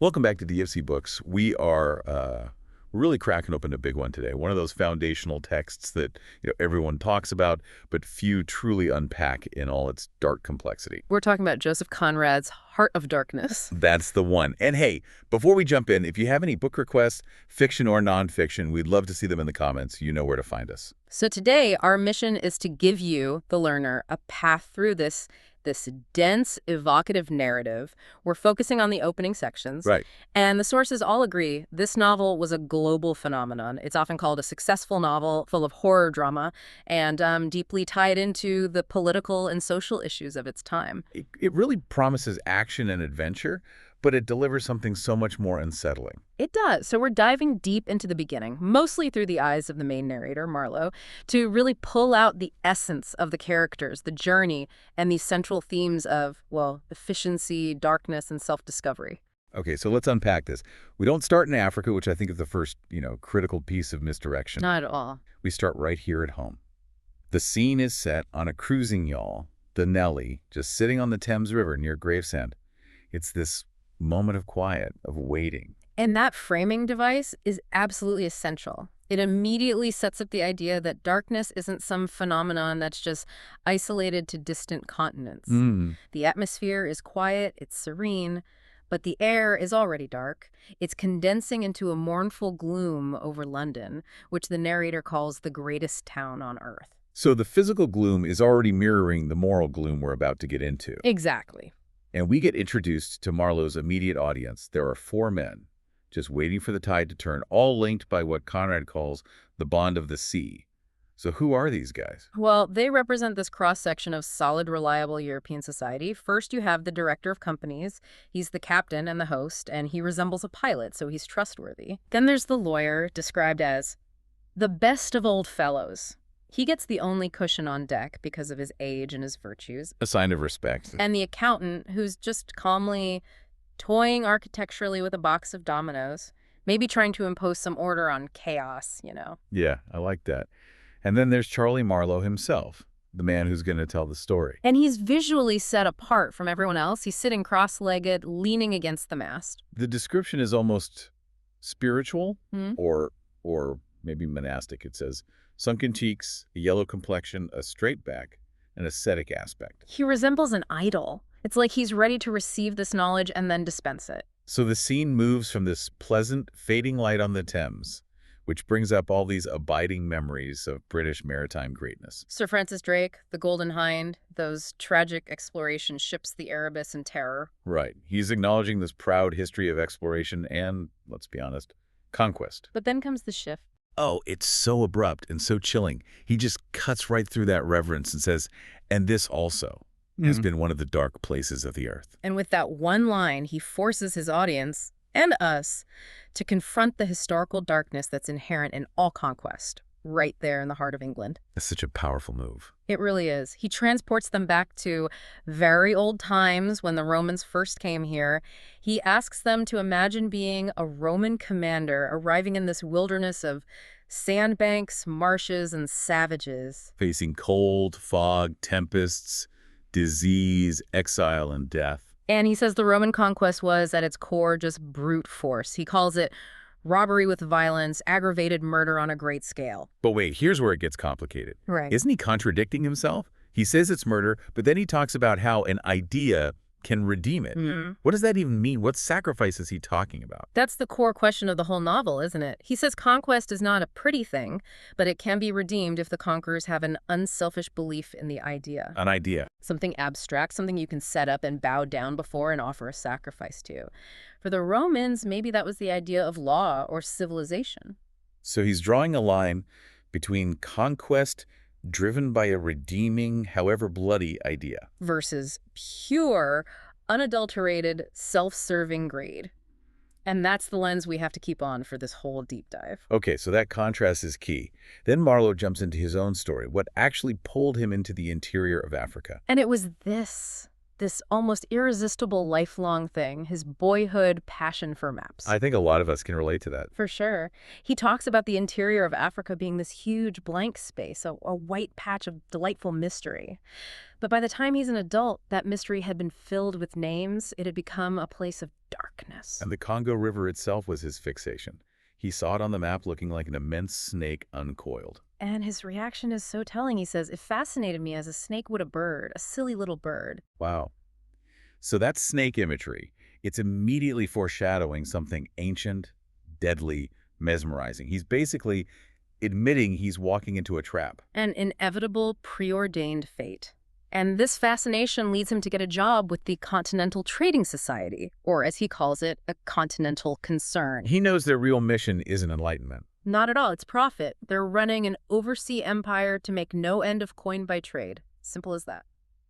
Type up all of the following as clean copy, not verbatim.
Welcome back to DFC Books. We are really cracking open a big one today. One of those foundational texts that everyone talks about, but few truly unpack in all its dark complexity. We're talking about Joseph Conrad's Heart of Darkness. That's the one. And hey, before we jump in, if you have any book requests, fiction or nonfiction, we'd love to see them in the comments. You know where to find us. So today, our mission is to give you, the learner, a path through this dense, evocative narrative. We're focusing on the opening sections. Right. And the sources all agree this novel was a global phenomenon. It's often called a successful novel full of horror drama and deeply tied into the political and social issues of its time. It really promises action and adventure, but it delivers something so much more unsettling. It does. So we're diving deep into the beginning, mostly through the eyes of the main narrator, Marlowe, to really pull out the essence of the characters, the journey, and these central themes of, well, efficiency, darkness, and self-discovery. Okay, so let's unpack this. We don't start in Africa, which I think is the first, critical piece of misdirection. Not at all. We start right here at home. The scene is set on a cruising yawl, the Nellie, just sitting on the Thames River near Gravesend. It's this moment of quiet, of waiting. And that framing device is absolutely essential. It immediately sets up the idea that darkness isn't some phenomenon that's just isolated to distant continents. The atmosphere is quiet, it's serene, but the air is already dark. It's condensing into a mournful gloom over London, which the narrator calls the greatest town on earth. So the physical gloom is already mirroring the moral gloom we're about to get into. Exactly. And we get introduced to Marlowe's immediate audience. There are four men, just waiting for the tide to turn, all linked by what Conrad calls the bond of the sea. So who are these guys? Well, they represent this cross-section of solid, reliable European society. First, you have the director of companies. He's the captain and the host, and he resembles a pilot, so he's trustworthy. Then there's the lawyer, described as the best of old fellows. He gets the only cushion on deck because of his age and his virtues. A sign of respect. And the accountant, who's just calmly toying architecturally with a box of dominoes, maybe trying to impose some order on chaos, Yeah, I like that. And then there's Charlie Marlowe himself, the man who's going to tell the story. And he's visually set apart from everyone else. He's sitting cross-legged, leaning against the mast. The description is almost spiritual or maybe monastic. It says, sunken cheeks, a yellow complexion, a straight back, an ascetic aspect. He resembles an idol. It's like he's ready to receive this knowledge and then dispense it. So the scene moves from this pleasant, fading light on the Thames, which brings up all these abiding memories of British maritime greatness. Sir Francis Drake, the Golden Hind, those tragic exploration ships, the Erebus and Terror. Right. He's acknowledging this proud history of exploration and, let's be honest, conquest. But then comes the shift. Oh, it's so abrupt and so chilling. He just cuts right through that reverence and says, and this also has been one of the dark places of the earth. And with that one line, he forces his audience, and us, to confront the historical darkness that's inherent in all conquest, right there in the heart of England. That's such a powerful move. It really is. He transports them back to very old times when the Romans first came here. He asks them to imagine being a Roman commander arriving in this wilderness of sandbanks, marshes, and savages. Facing cold, fog, tempests, disease, exile, and death. And he says the Roman conquest was, at its core, just brute force. He calls it robbery with violence, aggravated murder on a great scale. But wait, here's where it gets complicated. Right. Isn't he contradicting himself? He says it's murder, but then he talks about how an idea can redeem it. What does that even mean? What sacrifice is he talking about? That's the core question of the whole novel, isn't it? He says conquest is not a pretty thing, but it can be redeemed if the conquerors have an unselfish belief in the idea. An idea. Something abstract, something you can set up and bow down before and offer a sacrifice to. For the Romans, maybe that was the idea of law or civilization. So he's drawing a line between conquest driven by a redeeming, however bloody, idea versus pure, unadulterated, self-serving greed. And that's the lens we have to keep on for this whole deep dive. Okay, so that contrast is key. Then Marlowe jumps into his own story, what actually pulled him into the interior of Africa. And it was this almost irresistible lifelong thing, his boyhood passion for maps. I think a lot of us can relate to that. For sure. He talks about the interior of Africa being this huge blank space, a white patch of delightful mystery. But by the time he's an adult, that mystery had been filled with names. It had become a place of dark darkness. And the Congo River itself was his fixation. He saw it on the map looking like an immense snake uncoiled. And his reaction is so telling. He says, "It fascinated me as a snake would a bird, a silly little bird." Wow. So that's snake imagery. It's immediately foreshadowing something ancient, deadly, mesmerizing. He's basically admitting he's walking into a trap. An inevitable, preordained fate. And this fascination leads him to get a job with the Continental Trading Society, or as he calls it, a continental concern. He knows their real mission isn't enlightenment. Not at all, it's profit. They're running an overseas empire to make no end of coin by trade. Simple as that.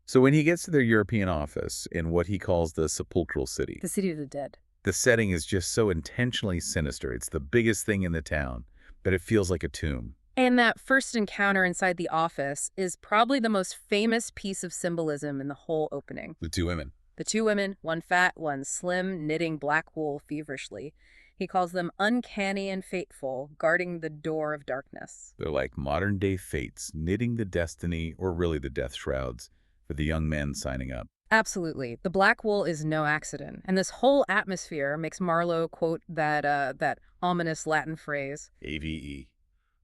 So when he gets to their European office in what he calls the Sepulchral City, The city of the dead. the setting is just so intentionally sinister. It's the biggest thing in the town, but it feels like a tomb. And that first encounter inside the office is probably the most famous piece of symbolism in the whole opening. The two women. The two women, one fat, one slim, knitting black wool feverishly. He calls them uncanny and fateful, guarding the door of darkness. They're like modern-day fates, knitting the destiny, or really the death shrouds, for the young men signing up. Absolutely. The black wool is no accident. And this whole atmosphere makes Marlowe quote that ominous Latin phrase, AVE,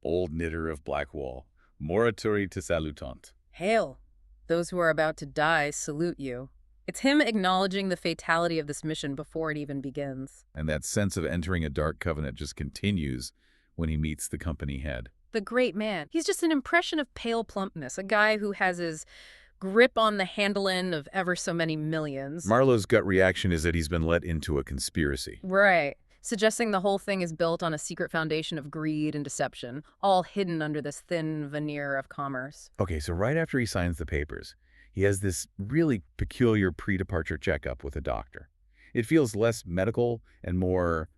old knitter of black wool, morituri te salutant. "Hail! Those who are about to die salute you." It's him acknowledging the fatality of this mission before it even begins. And that sense of entering a dark covenant just continues when he meets the company head. The great man. He's just an impression of pale plumpness, a guy who has his grip on the handle-in of ever so many millions. Marlowe's gut reaction is that he's been let into a conspiracy. Right. Suggesting the whole thing is built on a secret foundation of greed and deception, all hidden under this thin veneer of commerce. Okay, so right after he signs the papers, he has this really peculiar pre-departure checkup with a doctor. It feels less medical and more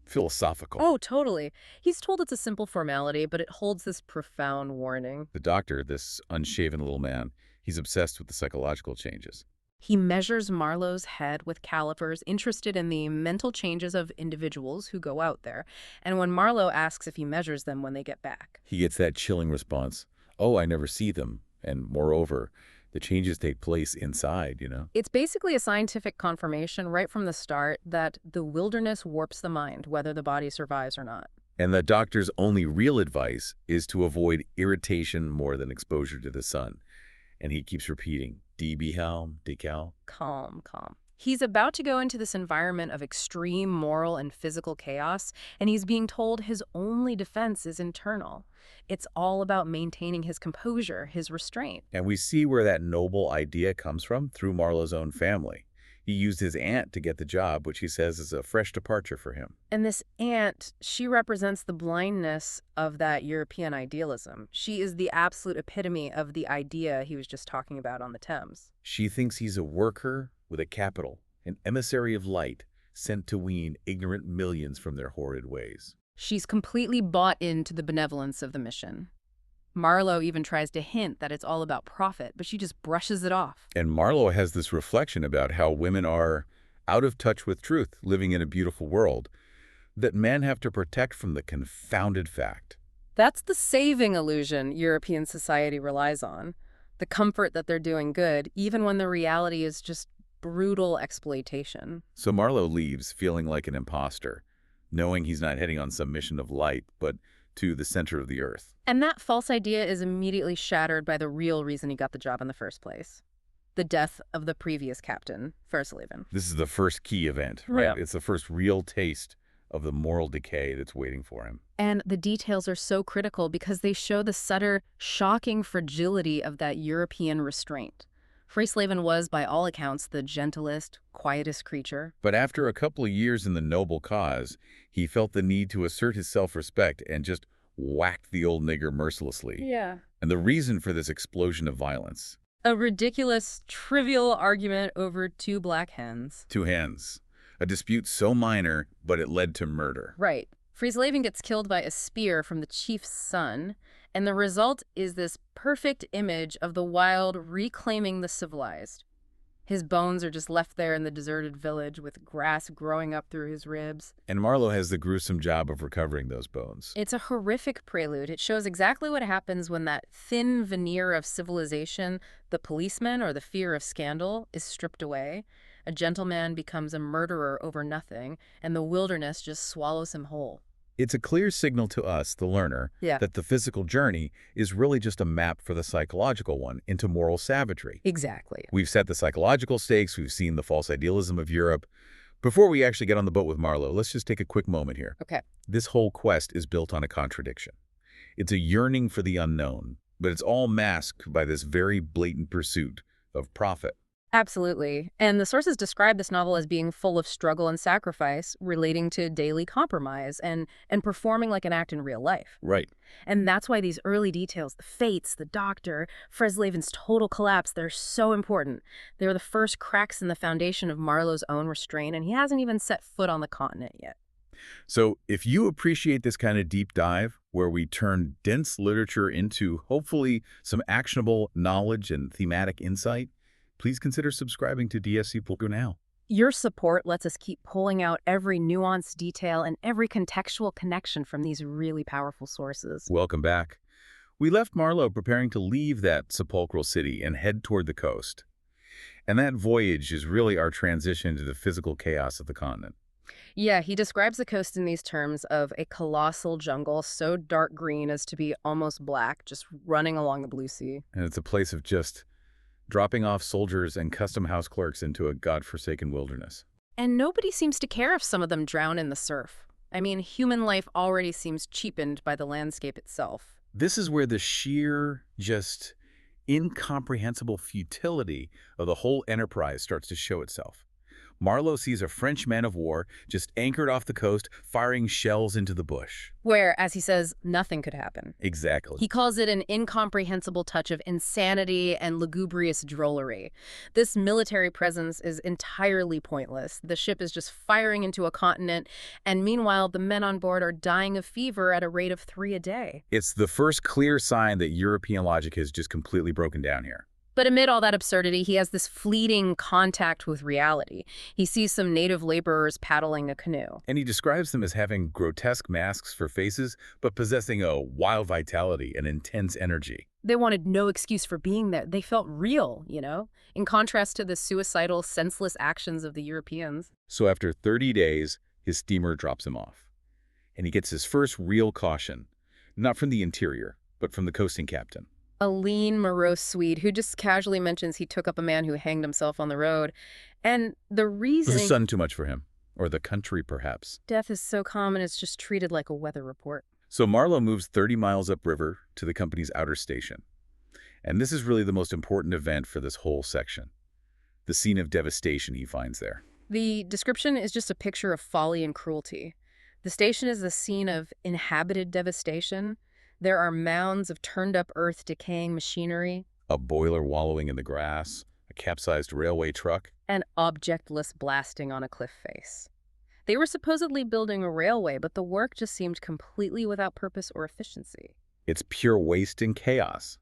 philosophical. Oh, totally. He's told it's a simple formality, but it holds this profound warning. The doctor, this unshaven little man, he's obsessed with the psychological changes. He measures Marlowe's head with calipers, interested in the mental changes of individuals who go out there. And when Marlowe asks if he measures them when they get back, He gets that chilling response, "Oh, I never see them." And moreover, the changes take place inside, it's basically a scientific confirmation right from the start that the wilderness warps the mind, whether the body survives or not. And the doctor's only real advice is to avoid irritation more than exposure to the sun. And he keeps repeating, DB Helm, decal. Calm, calm. He's about to go into this environment of extreme moral and physical chaos, and he's being told his only defense is internal. It's all about maintaining his composure, his restraint. And we see where that noble idea comes from through Marlowe's own family. He used his aunt to get the job, which he says is a fresh departure for him. And this aunt, she represents the blindness of that European idealism. She is the absolute epitome of the idea he was just talking about on the Thames. She thinks he's a worker with a capital, an emissary of light, sent to wean ignorant millions from their horrid ways. She's completely bought into the benevolence of the mission. Marlowe even tries to hint that it's all about profit, but she just brushes it off. And Marlowe has this reflection about how women are out of touch with truth, living in a beautiful world, that men have to protect from the confounded fact. That's the saving illusion European society relies on. The comfort that they're doing good, even when the reality is just brutal exploitation. So Marlowe leaves feeling like an imposter, knowing he's not heading on some mission of light, but to the center of the earth. And that false idea is immediately shattered by the real reason he got the job in the first place. The death of the previous captain, Versleben. This is the first key event, right? Yeah. It's the first real taste of the moral decay that's waiting for him. And the details are so critical because they show the subtle, shocking fragility of that European restraint. Versleben was, by all accounts, the gentlest, quietest creature. But after a couple of years in the noble cause, he felt the need to assert his self-respect and just whacked the old nigger mercilessly. Yeah. And the reason for this explosion of violence? A ridiculous, trivial argument over two black hens. Two hens. A dispute so minor, but it led to murder. Right. Versleben gets killed by a spear from the chief's son, and the result is this perfect image of the wild reclaiming the civilized. His bones are just left there in the deserted village with grass growing up through his ribs. And Marlowe has the gruesome job of recovering those bones. It's a horrific prelude. It shows exactly what happens when that thin veneer of civilization, the policeman or the fear of scandal, is stripped away. A gentleman becomes a murderer over nothing, and the wilderness just swallows him whole. It's a clear signal to us, the learner, Yeah, that the physical journey is really just a map for the psychological one into moral savagery. exactly. We've set the psychological stakes, we've seen the false idealism of Europe. Before we actually get on the boat with Marlowe, let's just take a quick moment here. Okay. This whole quest is built on a contradiction. It's a yearning for the unknown, but it's all masked by this very blatant pursuit of profit. Absolutely. And the sources describe this novel as being full of struggle and sacrifice relating to daily compromise and performing like an act in real life. Right. And that's why these early details, the fates, the doctor, Fresleven's total collapse, they're so important. They're the first cracks in the foundation of Marlowe's own restraint, and he hasn't even set foot on the continent yet. So if you appreciate this kind of deep dive, where we turn dense literature into, hopefully, some actionable knowledge and thematic insight, please consider subscribing to DSC Pulgo now. Your support lets us keep pulling out every nuanced detail and every contextual connection from these really powerful sources. Welcome back. We left Marlowe preparing to leave that sepulchral city and head toward the coast. And that voyage is really our transition to the physical chaos of the continent. Yeah, he describes the coast in these terms of a colossal jungle so dark green as to be almost black, just running along the blue sea. And it's a place of just dropping off soldiers and custom house clerks into a godforsaken wilderness. And nobody seems to care if some of them drown in the surf. I mean, human life already seems cheapened by the landscape itself. This is where the sheer, just incomprehensible futility of the whole enterprise starts to show itself. Marlowe sees a French man of war just anchored off the coast, firing shells into the bush. Where, as he says, nothing could happen. Exactly. He calls it an incomprehensible touch of insanity and lugubrious drollery. This military presence is entirely pointless. The ship is just firing into a continent, and meanwhile, the men on board are dying of fever at a rate of 3 a day. It's the first clear sign that European logic has just completely broken down here. But amid all that absurdity, he has this fleeting contact with reality. He sees some native laborers paddling a canoe. And he describes them as having grotesque masks for faces, but possessing a wild vitality and intense energy. They wanted no excuse for being there. They felt real, in contrast to the suicidal, senseless actions of the Europeans. So after 30 days, his steamer drops him off. And he gets his first real caution, not from the interior, but from the coasting captain. A lean, morose Swede who just casually mentions he took up a man who hanged himself on the road. And the Was reasoning... the sun too much for him? Or the country, perhaps? Death is so common, it's just treated like a weather report. So Marlowe moves 30 miles upriver to the company's outer station. And this is really the most important event for this whole section. The scene of devastation he finds there. The description is just a picture of folly and cruelty. The station is the scene of inhabited devastation. There are mounds of turned-up earth decaying machinery. A boiler wallowing in the grass, a capsized railway truck. And objectless blasting on a cliff face. They were supposedly building a railway, but the work just seemed completely without purpose or efficiency. It's pure waste and chaos.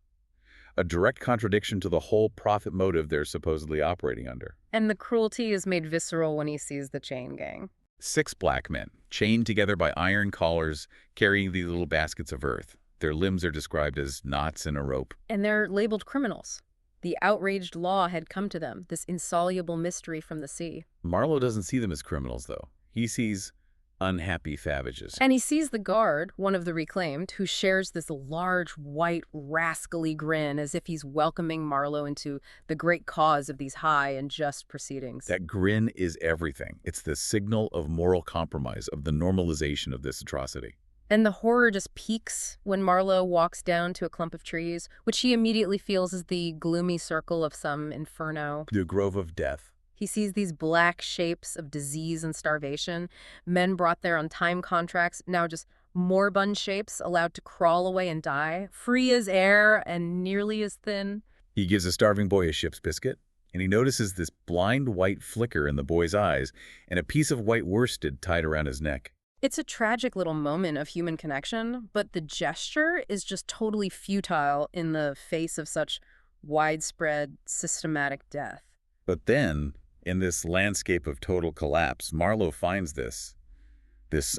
A direct contradiction to the whole profit motive they're supposedly operating under. And the cruelty is made visceral when he sees the chain gang. 6 black men, chained together by iron collars, carrying these little baskets of earth. Their limbs are described as knots in a rope. And they're labeled criminals. The outraged law had come to them, this insoluble mystery from the sea. Marlowe doesn't see them as criminals, though. He sees unhappy savages. And he sees the guard, one of the reclaimed, who shares this large, white, rascally grin as if he's welcoming Marlowe into the great cause of these high and just proceedings. That grin is everything. It's the signal of moral compromise, of the normalization of this atrocity. And the horror just peaks when Marlowe walks down to a clump of trees, which he immediately feels is the gloomy circle of some inferno. The grove of death. He sees these black shapes of disease and starvation, men brought there on time contracts, now just moribund shapes allowed to crawl away and die, free as air and nearly as thin. He gives a starving boy a ship's biscuit, and he notices this blind white flicker in the boy's eyes and a piece of white worsted tied around his neck. It's a tragic little moment of human connection, but the gesture is just totally futile in the face of such widespread, systematic death. But then, in this landscape of total collapse, Marlowe finds this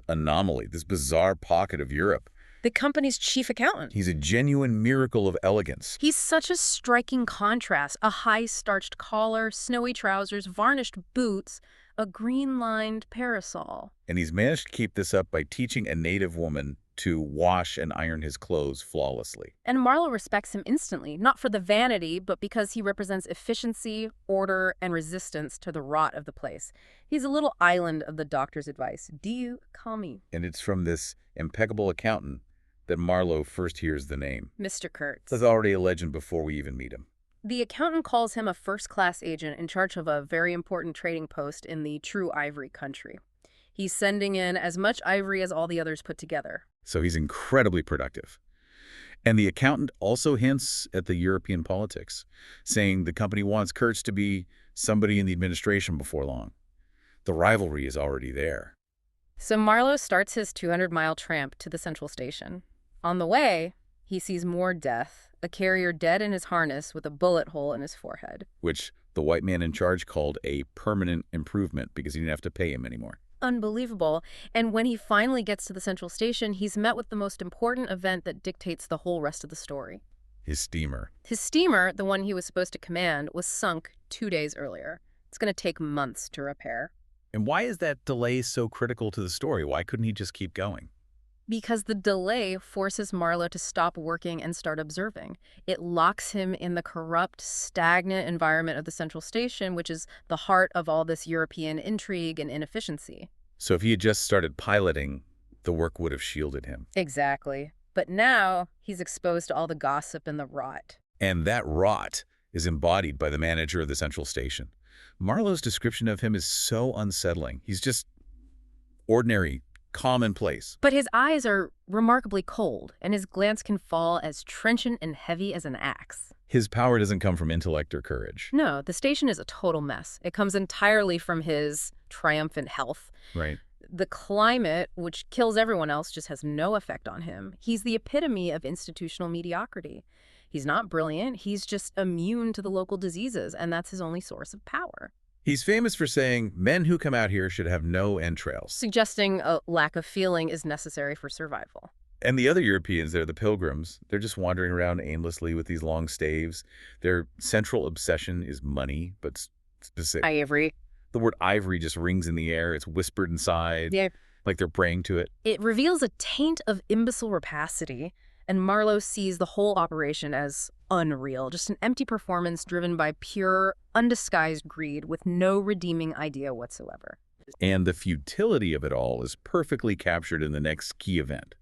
anomaly, this bizarre pocket of Europe, the company's chief accountant. He's a genuine miracle of elegance. He's such a striking contrast. A high starched collar, snowy trousers, varnished boots, a green-lined parasol. And he's managed to keep this up by teaching a native woman to wash and iron his clothes flawlessly. And Marlowe respects him instantly, not for the vanity, but because he represents efficiency, order, and resistance to the rot of the place. He's a little island of the doctor's advice. Do you call me? And it's from this impeccable accountant that Marlowe first hears the name. Mr. Kurtz. That's already a legend before we even meet him. The accountant calls him a first-class agent in charge of a very important trading post in the true ivory country. He's sending in as much ivory as all the others put together. So he's incredibly productive. And the accountant also hints at the European politics, saying the company wants Kurtz to be somebody in the administration before long. The rivalry is already there. So Marlowe starts his 200-mile tramp to the central station. On the way, he sees more death, a carrier dead in his harness with a bullet hole in his forehead. Which the white man in charge called a permanent improvement because he didn't have to pay him anymore. Unbelievable. And when he finally gets to the central station, he's met with the most important event that dictates the whole rest of the story. His steamer. His steamer, the one he was supposed to command, was sunk 2 days earlier. It's going to take months to repair. And why is that delay so critical to the story? Why couldn't he just keep going? Because the delay forces Marlowe to stop working and start observing. It locks him in the corrupt, stagnant environment of the central station, which is the heart of all this European intrigue and inefficiency. So if he had just started piloting, the work would have shielded him. Exactly. But now he's exposed to all the gossip and the rot. And that rot is embodied by the manager of the central station. Marlowe's description of him is so unsettling. He's just ordinary, commonplace. But his eyes are remarkably cold, and his glance can fall as trenchant and heavy as an axe. His power doesn't come from intellect or courage. No, the station is a total mess. It comes entirely from his triumphant health. Right. The climate, which kills everyone else, just has no effect on him. He's the epitome of institutional mediocrity. He's not brilliant. He's just immune to the local diseases, and that's his only source of power. He's famous for saying, men who come out here should have no entrails. Suggesting a lack of feeling is necessary for survival. And the other Europeans, they're the pilgrims. They're just wandering around aimlessly with these long staves. Their central obsession is money, but specific. Ivory. The word ivory just rings in the air. It's whispered inside, Yeah. like they're praying to it. It reveals a taint of imbecile rapacity, and Marlowe sees the whole operation as unreal, just an empty performance driven by pure, undisguised greed with no redeeming idea whatsoever. And the futility of it all is perfectly captured in the next key event.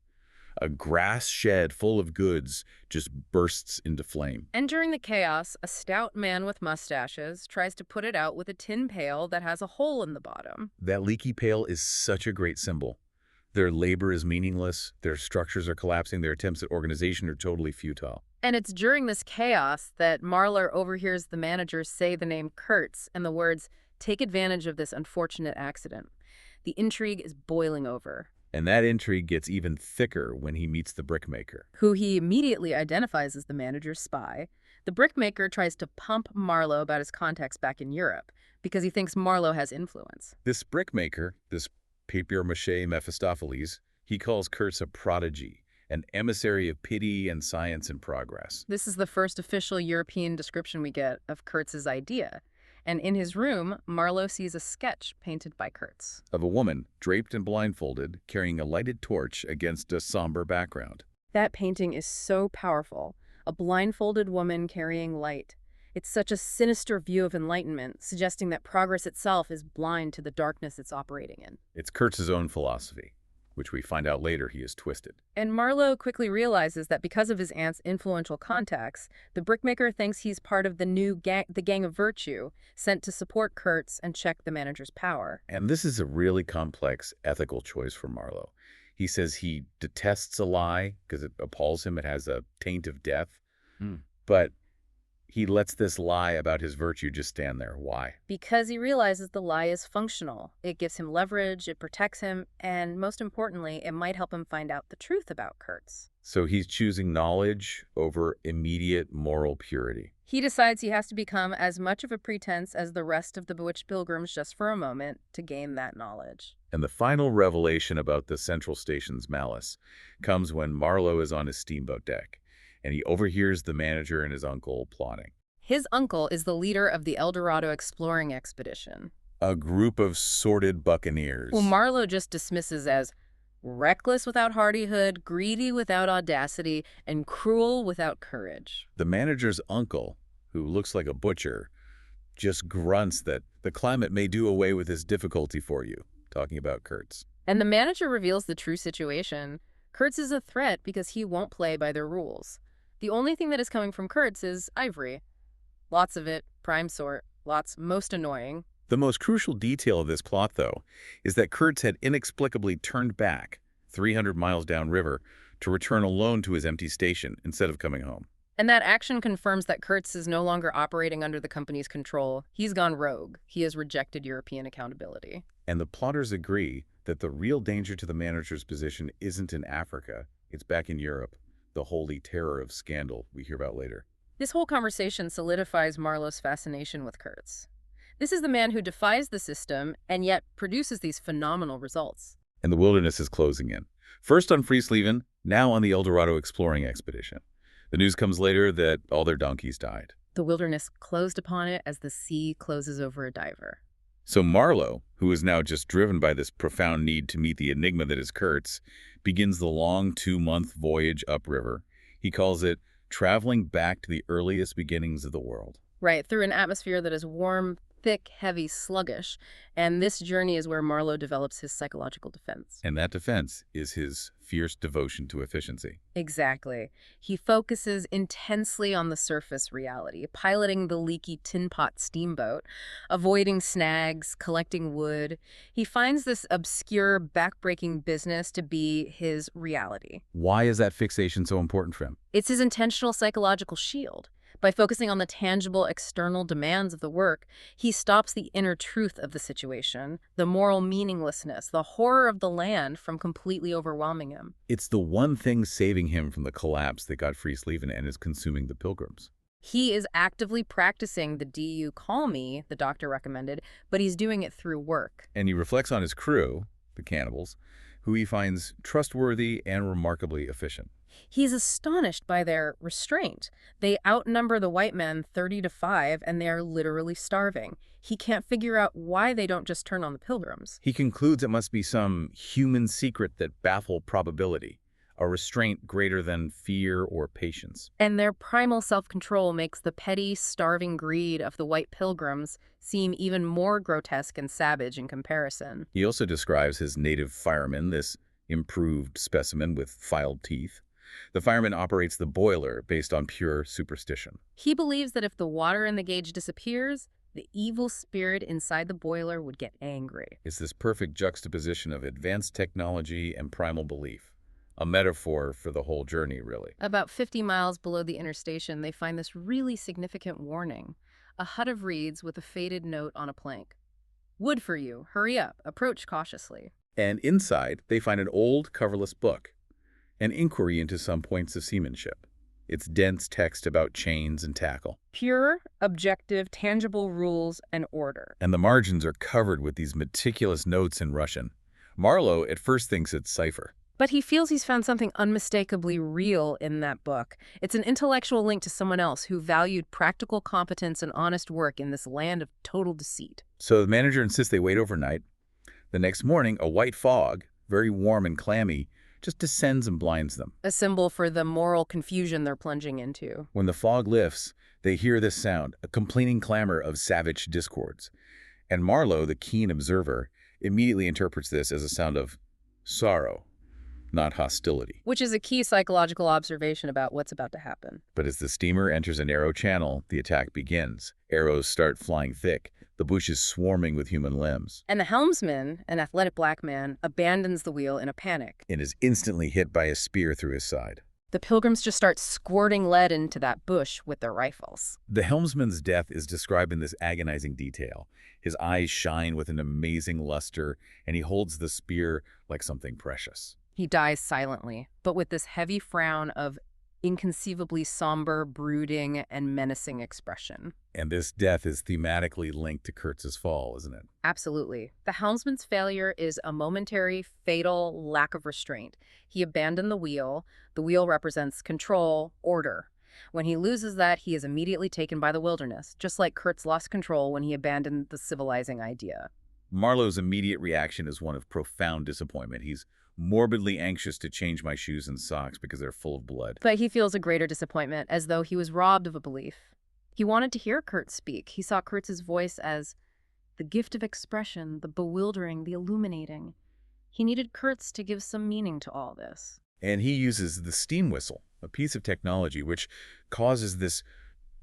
A grass shed full of goods just bursts into flame. Entering the chaos, a stout man with mustaches tries to put it out with a tin pail that has a hole in the bottom. That leaky pail is such a great symbol. Their labor is meaningless, their structures are collapsing, their attempts at organization are totally futile. And it's during this chaos that Marlowe overhears the manager say the name Kurtz and the words, "Take advantage of this unfortunate accident." The intrigue is boiling over. And that intrigue gets even thicker when he meets the brickmaker. Who he immediately identifies as the manager's spy. The brickmaker tries to pump Marlowe about his contacts back in Europe because he thinks Marlowe has influence. This brickmaker, this papier-mâché Mephistopheles, he calls Kurtz a prodigy, an emissary of pity and science in progress. This is the first official European description we get of Kurtz's idea. And in his room, Marlowe sees a sketch painted by Kurtz. Of a woman, draped and blindfolded, carrying a lighted torch against a somber background. That painting is so powerful. A blindfolded woman carrying light. It's such a sinister view of enlightenment, suggesting that progress itself is blind to the darkness it's operating in. It's Kurtz's own philosophy, which we find out later he has twisted. And Marlowe quickly realizes that because of his aunt's influential contacts, the brickmaker thinks he's part of the Gang of Virtue, sent to support Kurtz and check the manager's power. And this is a really complex ethical choice for Marlowe. He says he detests a lie because it appalls him. It has a taint of death. But He lets this lie about his virtue just stand there. Why? Because he realizes the lie is functional. It gives him leverage, it protects him, and most importantly, it might help him find out the truth about Kurtz. So he's choosing knowledge over immediate moral purity. He decides he has to become as much of a pretense as the rest of the bewitched pilgrims just for a moment to gain that knowledge. And the final revelation about the Central Station's malice comes when Marlowe is on his steamboat deck, and he overhears the manager and his uncle plotting. His uncle is the leader of the El Dorado exploring expedition, A group of sordid buccaneers. who Marlowe just dismisses as reckless without hardihood, greedy without audacity, and cruel without courage. The manager's uncle, who looks like a butcher, just grunts that the climate may do away with this difficulty for you, talking about Kurtz. And the manager reveals the true situation. Kurtz is a threat because he won't play by their rules. The only thing that is coming from Kurtz is ivory. Lots of it, prime sort, lots most annoying. The most crucial detail of this plot, though, is that Kurtz had inexplicably turned back 300 miles downriver to return alone to his empty station instead of coming home. And that action confirms that Kurtz is no longer operating under the company's control. He's gone rogue. He has rejected European accountability. And the plotters agree that the real danger to the manager's position isn't in Africa, it's back in Europe, the holy terror of scandal we hear about later. This whole conversation solidifies Marlowe's fascination with Kurtz. This is the man who defies the system and yet produces these phenomenal results. And the wilderness is closing in. First on Friesleven, now on the El Dorado exploring expedition. The news comes later that all their donkeys died. The wilderness closed upon it as the sea closes over a diver. So Marlowe, who is now just driven by this profound need to meet the enigma that is Kurtz, begins the long 2-month voyage upriver. He calls it traveling back to the earliest beginnings of the world. Right, through an atmosphere that is warm, thick, heavy, sluggish. And this journey is where Marlowe develops his psychological defense. And that defense is his fierce devotion to efficiency. Exactly. He focuses intensely on the surface reality, piloting the leaky tin pot steamboat, avoiding snags, collecting wood. He finds this obscure, backbreaking business to be his reality. Why is that fixation so important for him? It's his intentional psychological shield. By focusing on the tangible external demands of the work, he stops the inner truth of the situation, the moral meaninglessness, the horror of the land from completely overwhelming him. It's the one thing saving him from the collapse that got Friesleven and is consuming the pilgrims. He is actively practicing the "do you call me," the doctor recommended, but he's doing it through work. And he reflects on his crew, the cannibals, who he finds trustworthy and remarkably efficient. He's astonished by their restraint. They outnumber the white men 30-5, and they are literally starving. He can't figure out why they don't just turn on the pilgrims. He concludes it must be some human secret that baffles probability, a restraint greater than fear or patience. And their primal self-control makes the petty, starving greed of the white pilgrims seem even more grotesque and savage in comparison. He also describes his native fireman, this improved specimen with filed teeth. The fireman operates the boiler based on pure superstition. He believes that if the water in the gauge disappears, the evil spirit inside the boiler would get angry. It's this perfect juxtaposition of advanced technology and primal belief. A metaphor for the whole journey, really. About 50 miles below the interstation, they find this really significant warning. A hut of reeds with a faded note on a plank. "Wood for you. Hurry up. Approach cautiously." And inside, they find an old, coverless book, an inquiry into some points of seamanship. It's dense text about chains and tackle. Pure, objective, tangible rules and order. And the margins are covered with these meticulous notes in Russian. Marlowe at first thinks it's cipher. But he feels he's found something unmistakably real in that book. It's an intellectual link to someone else who valued practical competence and honest work in this land of total deceit. So the manager insists they wait overnight. The next morning, a white fog, very warm and clammy, just descends and blinds them. A symbol for the moral confusion they're plunging into. When the fog lifts, they hear this sound, a complaining clamor of savage discords. And Marlowe, the keen observer, immediately interprets this as a sound of sorrow, not hostility. Which is a key psychological observation about what's about to happen. But as the steamer enters a narrow channel, the attack begins. Arrows start flying thick, the bushes swarming with human limbs. And the helmsman, an athletic black man, abandons the wheel in a panic. And is instantly hit by a spear through his side. The pilgrims just start squirting lead into that bush with their rifles. The helmsman's death is described in this agonizing detail. His eyes shine with an amazing luster, and he holds the spear like something precious. He dies silently, but with this heavy frown of inconceivably somber, brooding, and menacing expression. And this death is thematically linked to Kurtz's fall, isn't it? Absolutely. The helmsman's failure is a momentary, fatal lack of restraint. He abandoned the wheel. The wheel represents control, order. When he loses that, he is immediately taken by the wilderness, just like Kurtz lost control when he abandoned the civilizing idea. Marlowe's immediate reaction is one of profound disappointment. He's morbidly anxious to change my shoes and socks because they're full of blood. But he feels a greater disappointment, as though he was robbed of a belief. He wanted to hear Kurtz speak. He saw Kurtz's voice as the gift of expression, the bewildering, the illuminating. He needed Kurtz to give some meaning to all this. And he uses the steam whistle, a piece of technology which causes this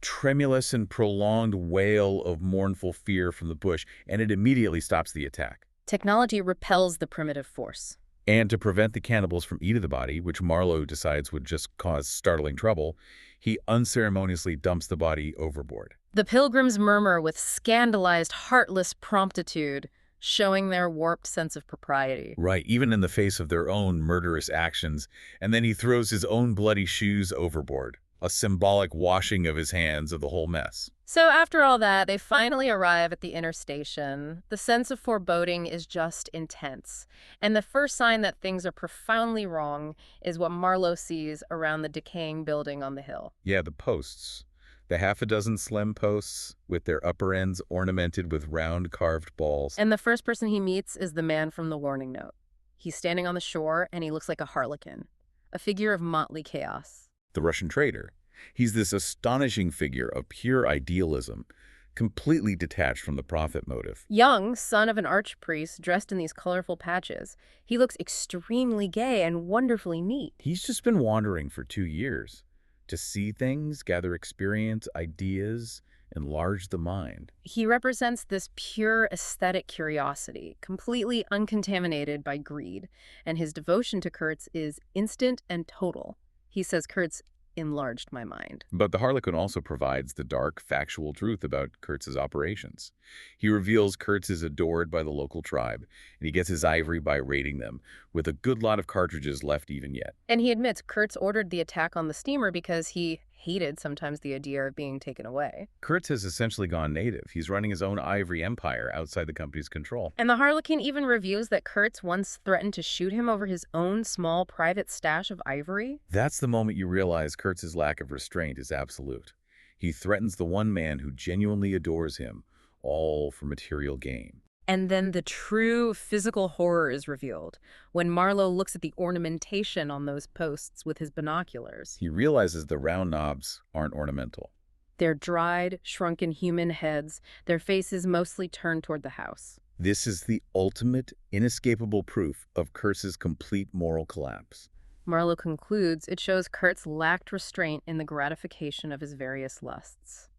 tremulous and prolonged wail of mournful fear from the bush, and it immediately stops the attack. Technology repels the primitive force. And to prevent the cannibals from eating the body, which Marlowe decides would just cause startling trouble, he unceremoniously dumps the body overboard. The pilgrims murmur with scandalized, heartless promptitude, showing their warped sense of propriety. Right, even in the face of their own murderous actions. And then he throws his own bloody shoes overboard, a symbolic washing of his hands of the whole mess. So after all that, they finally arrive at the inner station. The sense of foreboding is just intense. And the first sign that things are profoundly wrong is what Marlowe sees around the decaying building on the hill. Yeah, the posts. The half a dozen slim posts with their upper ends ornamented with round carved balls. And the first person he meets is the man from the warning note. He's standing on the shore, and he looks like a harlequin, a figure of motley chaos. The Russian trader. He's this astonishing figure of pure idealism, completely detached from the profit motive. Young, son of an archpriest, dressed in these colorful patches. He looks extremely gay and wonderfully neat. He's just been wandering for 2 years to see things, gather experience, ideas, enlarge the mind. He represents this pure aesthetic curiosity, completely uncontaminated by greed, and his devotion to Kurtz is instant and total. He says Kurtz enlarged my mind. But the Harlequin also provides the dark, factual truth about Kurtz's operations. He reveals Kurtz is adored by the local tribe, and he gets his ivory by raiding them, with a good lot of cartridges left even yet. And he admits Kurtz ordered the attack on the steamer because he hated sometimes the idea of being taken away. Kurtz has essentially gone native. He's running his own ivory empire outside the company's control. And the Harlequin even reveals that Kurtz once threatened to shoot him over his own small private stash of ivory. That's the moment you realize Kurtz's lack of restraint is absolute. He threatens the one man who genuinely adores him, all for material gain. And then the true physical horror is revealed when Marlowe looks at the ornamentation on those posts with his binoculars. He realizes the round knobs aren't ornamental. They're dried, shrunken human heads, their faces mostly turned toward the house. This is the ultimate, inescapable proof of Kurtz's complete moral collapse. Marlowe concludes it shows Kurtz lacked restraint in the gratification of his various lusts.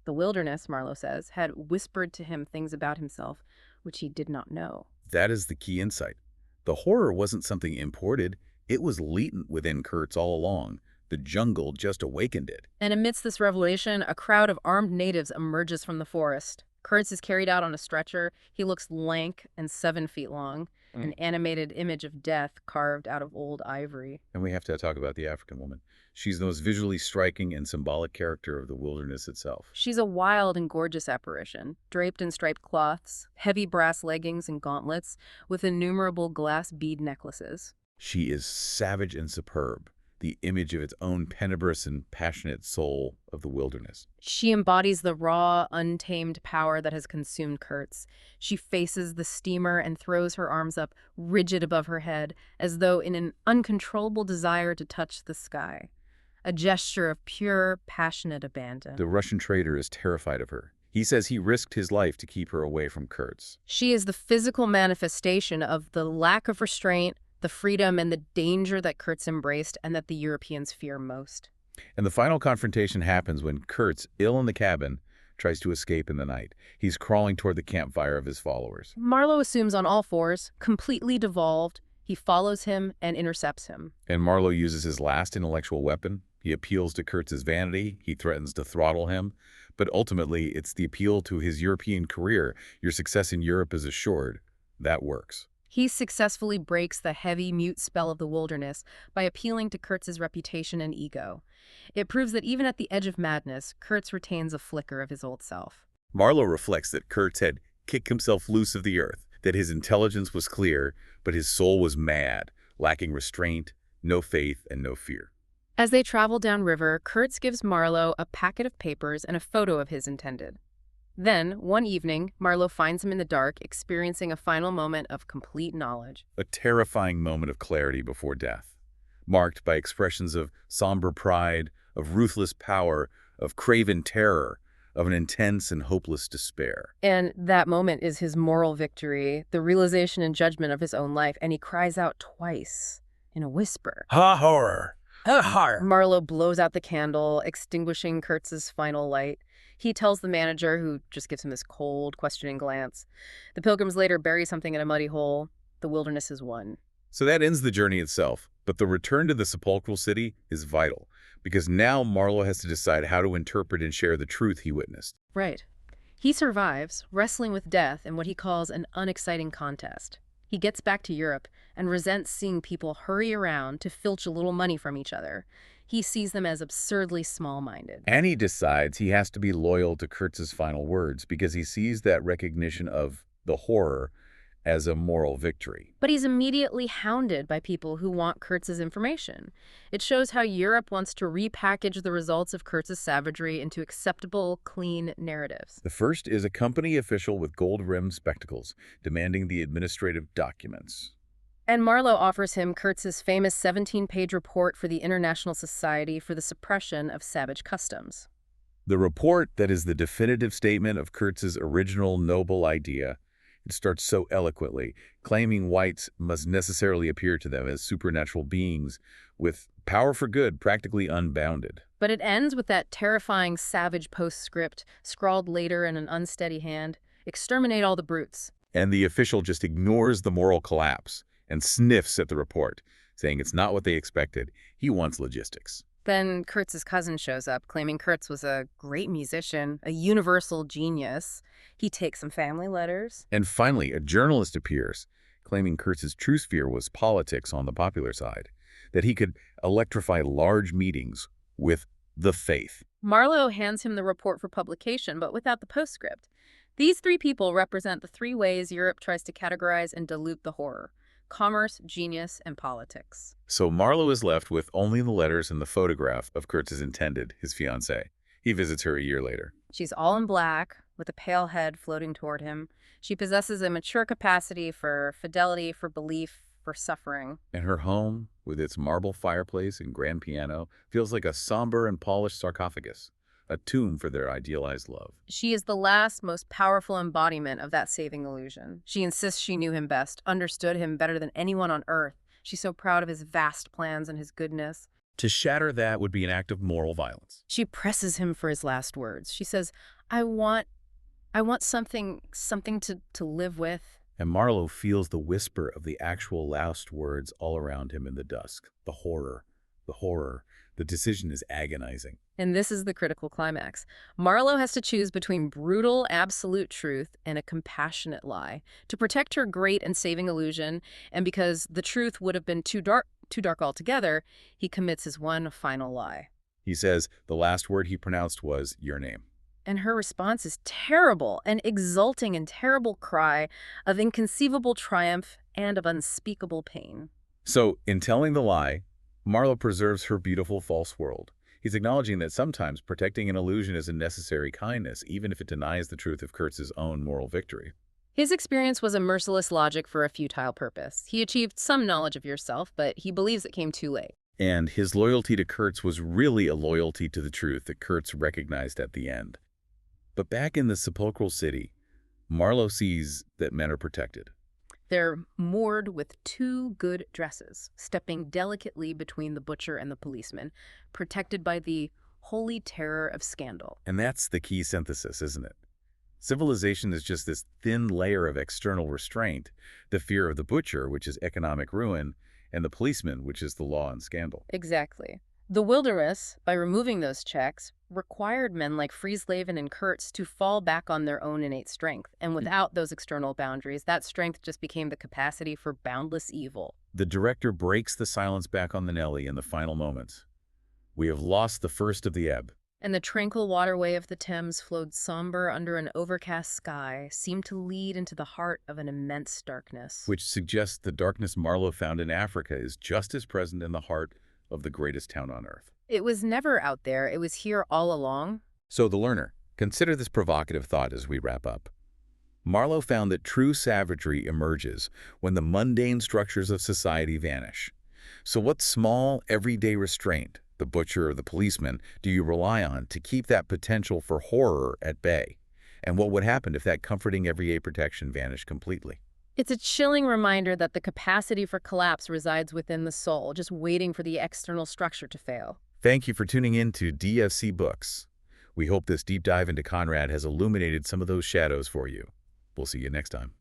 The wilderness, Marlowe says, had whispered to him things about himself which he did not know. That is the key insight. The horror wasn't something imported. It was latent within Kurtz all along. The jungle just awakened it. And amidst this revelation, a crowd of armed natives emerges from the forest. Kurtz is carried out on a stretcher. He looks lank and 7 feet long, an animated image of death carved out of old ivory. And we have to talk about the African woman. She's the most visually striking and symbolic character of the wilderness itself. She's a wild and gorgeous apparition, draped in striped cloths, heavy brass leggings and gauntlets, with innumerable glass bead necklaces. She is savage and superb, the image of its own tenebrous and passionate soul of the wilderness. She embodies the raw, untamed power that has consumed Kurtz. She faces the steamer and throws her arms up, rigid above her head, as though in an uncontrollable desire to touch the sky. A gesture of pure, passionate abandon. The Russian trader is terrified of her. He says he risked his life to keep her away from Kurtz. She is the physical manifestation of the lack of restraint, the freedom and the danger that Kurtz embraced and that the Europeans fear most. And the final confrontation happens when Kurtz, ill in the cabin, tries to escape in the night. He's crawling toward the campfire of his followers. Marlowe assumes on all fours, completely devolved. He follows him and intercepts him. And Marlowe uses his last intellectual weapon. He appeals to Kurtz's vanity. He threatens to throttle him. But ultimately, it's the appeal to his European career. Your success in Europe is assured. That works. He successfully breaks the heavy, mute spell of the wilderness by appealing to Kurtz's reputation and ego. It proves that even at the edge of madness, Kurtz retains a flicker of his old self. Marlowe reflects that Kurtz had kicked himself loose of the earth, that his intelligence was clear, but his soul was mad, lacking restraint, no faith, and no fear. As they travel downriver, Kurtz gives Marlowe a packet of papers and a photo of his intended. Then, one evening, Marlowe finds him in the dark, experiencing a final moment of complete knowledge. A terrifying moment of clarity before death, marked by expressions of somber pride, of ruthless power, of craven terror, of an intense and hopeless despair. And that moment is his moral victory, the realization and judgment of his own life, and he cries out twice, in a whisper. Ha horror! Ha horror! Marlowe blows out the candle, extinguishing Kurtz's final light. He tells the manager, who just gives him this cold, questioning glance. The pilgrims later bury something in a muddy hole. The wilderness is won. So that ends the journey itself, but the return to the sepulchral city is vital, because now Marlowe has to decide how to interpret and share the truth he witnessed. Right. He survives, wrestling with death in what he calls an unexciting contest. He gets back to Europe and resents seeing people hurry around to filch a little money from each other. He sees them as absurdly small-minded. And he decides he has to be loyal to Kurtz's final words because he sees that recognition of the horror as a moral victory. But he's immediately hounded by people who want Kurtz's information. It shows how Europe wants to repackage the results of Kurtz's savagery into acceptable, clean narratives. The first is a company official with gold-rimmed spectacles demanding the administrative documents. And Marlowe offers him Kurtz's famous 17-page report for the International Society for the Suppression of Savage Customs. The report that is the definitive statement of Kurtz's original noble idea. It starts so eloquently, claiming whites must necessarily appear to them as supernatural beings with power for good practically unbounded. But it ends with that terrifying savage postscript, scrawled later in an unsteady hand: exterminate all the brutes. And the official just ignores the moral collapse and sniffs at the report, saying it's not what they expected. He wants logistics. Then Kurtz's cousin shows up, claiming Kurtz was a great musician, a universal genius. He takes some family letters. And finally, a journalist appears, claiming Kurtz's true sphere was politics on the popular side, that he could electrify large meetings with the faith. Marlowe hands him the report for publication, but without the postscript. These three people represent the three ways Europe tries to categorize and dilute the horror: commerce, genius, and politics. So Marlowe is left with only the letters and the photograph of Kurtz's intended, his fiancée. He visits her a year later. She's all in black, with a pale head floating toward him. She possesses a mature capacity for fidelity, for belief, for suffering. And her home, with its marble fireplace and grand piano, feels like a somber and polished sarcophagus, a tomb for their idealized love. She is the last, most powerful embodiment of that saving illusion. She insists she knew him best, understood him better than anyone on earth. She's so proud of his vast plans and his goodness. To shatter that would be an act of moral violence. She presses him for his last words. She says, I want something to live with. And Marlowe feels the whisper of the actual last words all around him in the dusk. The horror. The decision is agonizing. And this is the critical climax. Marlowe has to choose between brutal, absolute truth and a compassionate lie to protect her great and saving illusion, and because the truth would have been too dark altogether, he commits his one final lie. He says the last word he pronounced was, your name. And her response is terrible, an exulting and terrible cry of inconceivable triumph and of unspeakable pain. So, in telling the lie, Marlowe preserves her beautiful false world. He's acknowledging that sometimes protecting an illusion is a necessary kindness, even if it denies the truth of Kurtz's own moral victory. His experience was a merciless logic for a futile purpose. He achieved some knowledge of yourself, but he believes it came too late. And his loyalty to Kurtz was really a loyalty to the truth that Kurtz recognized at the end. But back in the sepulchral city, Marlowe sees that men are protected. They're moored with two good dresses, stepping delicately between the butcher and the policeman, protected by the holy terror of scandal. And that's the key synthesis, isn't it? Civilization is just this thin layer of external restraint, the fear of the butcher, which is economic ruin, and the policeman, which is the law and scandal. Exactly. The wilderness, by removing those checks, required men like Friesleven and Kurtz to fall back on their own innate strength. And without those external boundaries, that strength just became the capacity for boundless evil. The director breaks the silence back on the Nelly in the final moments. We have lost the first of the ebb. And the tranquil waterway of the Thames flowed somber under an overcast sky, seemed to lead into the heart of an immense darkness. Which suggests the darkness Marlowe found in Africa is just as present in the heart of the greatest town on earth. It was never out there, it was here all along. So the learner, consider this provocative thought as we wrap up. Marlowe found that true savagery emerges when the mundane structures of society vanish. So what small, everyday restraint, the butcher or the policeman, do you rely on to keep that potential for horror at bay? And what would happen if that comforting everyday protection vanished completely? It's a chilling reminder that the capacity for collapse resides within the soul, just waiting for the external structure to fail. Thank you for tuning in to DFC Books. We hope this deep dive into Conrad has illuminated some of those shadows for you. We'll see you next time.